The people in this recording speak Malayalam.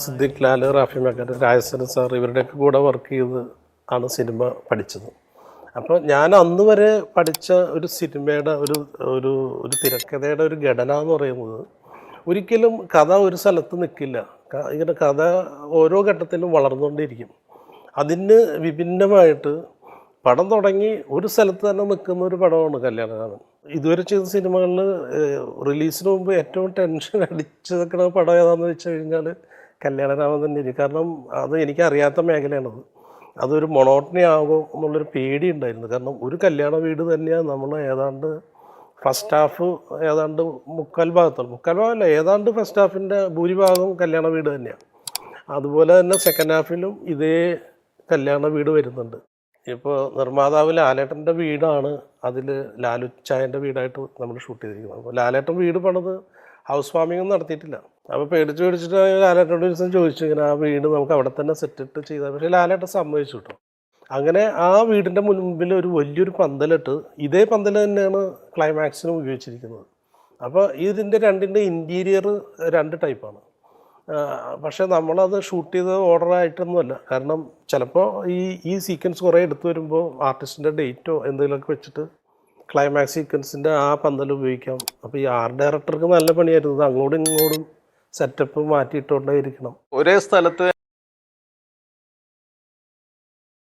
സിദ്ദിഖ് ലാൽ, റാഫി മെക്കാട്ട്, രാജസേനൻ സാർ ഇവരുടെയൊക്കെ കൂടെ വർക്ക് ചെയ്ത് ആണ് സിനിമ പഠിച്ചത്. അപ്പോൾ ഞാൻ അന്ന് വരെ പഠിച്ച ഒരു സിനിമയുടെ ഒരു ഒരു ഒരു തിരക്കഥയുടെ ഒരു ഘടന എന്ന് പറയുന്നത് ഒരിക്കലും കഥ ഒരു സ്ഥലത്ത് നിൽക്കില്ല. ഇങ്ങനെ കഥ ഓരോ ഘട്ടത്തിലും വളർന്നുകൊണ്ടിരിക്കും. അതിന് വിഭിന്നമായിട്ട് പടം തുടങ്ങി ഒരു സ്ഥലത്ത് തന്നെ നിൽക്കുന്ന ഒരു പടമാണ് കല്യാണരാമൻ. ഇതുവരെ ചെയ്ത സിനിമകളിൽ റിലീസിന് മുമ്പ് ഏറ്റവും ടെൻഷൻ അടിച്ച് നിൽക്കുന്ന പടം ഏതാണെന്ന് വെച്ച് കഴിഞ്ഞാൽ കല്യാണരാമൻ തന്നെ ഇരിക്കും. കാരണം അത് എനിക്കറിയാത്ത മേഖലയാണത്. അതൊരു മൊണോട്ടണി ആകുമോ എന്നുള്ളൊരു പേടി ഉണ്ടായിരുന്നു. കാരണം ഒരു കല്യാണ വീട് തന്നെയാണ് നമ്മൾ ഏതാണ്ട് ഫസ്റ്റ് ഹാഫ് ഏതാണ്ട് മുക്കാൽ ഭാഗമല്ല, ഏതാണ്ട് ഫസ്റ്റ് ഹാഫിൻ്റെ ഭൂരിഭാഗം കല്യാണ വീട് തന്നെയാണ്. അതുപോലെ തന്നെ സെക്കൻഡ് ഹാഫിലും ഇതേ കല്യാണ വീട് വരുന്നുണ്ട്. ഇപ്പോൾ നിർമ്മാതാവ് ലാലേട്ടൻ്റെ വീടാണ് അതിൽ ലാലുച്ചായൻ്റെ വീടായിട്ട് നമ്മൾ ഷൂട്ട് ചെയ്തിരിക്കുന്നത്. അപ്പോൾ ലാലേട്ടൻ വീട് പണിത് ഹൗസ് വാമിങ്ങൊന്നും നടത്തിയിട്ടില്ല. അപ്പോൾ പേടിച്ചിട്ട് ലാലേട്ടനോട് ഒരു ദിവസം ചോദിച്ചു, ഇങ്ങനെ ആ വീട് നമുക്ക് അവിടെ തന്നെ സെറ്റിട്ട് ചെയ്താൽ. പക്ഷേ ലാലേട്ടൻ സമ്മതിച്ചു കിട്ടും. അങ്ങനെ ആ വീടിൻ്റെ മുൻപിൽ ഒരു വലിയൊരു പന്തലിട്ട് ഇതേ പന്തൽ തന്നെയാണ് ക്ലൈമാക്സിനും ഉപയോഗിച്ചിരിക്കുന്നത്. അപ്പോൾ ഇതിൻ്റെ രണ്ടിൻ്റെ ഇൻറ്റീരിയർ രണ്ട് ടൈപ്പാണ്. പക്ഷേ നമ്മളത് ഷൂട്ട് ചെയ്ത ഓർഡറായിട്ടൊന്നുമല്ല. കാരണം ചിലപ്പോൾ ഈ സീക്വൻസ് കുറേ എടുത്തു വരുമ്പോൾ ആർട്ടിസ്റ്റിൻ്റെ ഡേറ്റോ എന്തെങ്കിലുമൊക്കെ വെച്ചിട്ട് ക്ലൈമാക്സ് സീക്വൻസിൻ്റെ ആ പന്തൽ ഉപയോഗിക്കാം. അപ്പോൾ ഈ ആർട്ട് ഡയറക്ടർക്ക് നല്ല പണിയായിരുന്നു. അങ്ങോട്ടും ഇങ്ങോട്ടും സെറ്റപ്പ് മാറ്റിയിട്ടുകൊണ്ടേ ഇരിക്കണം. ഒരേ സ്ഥലത്ത്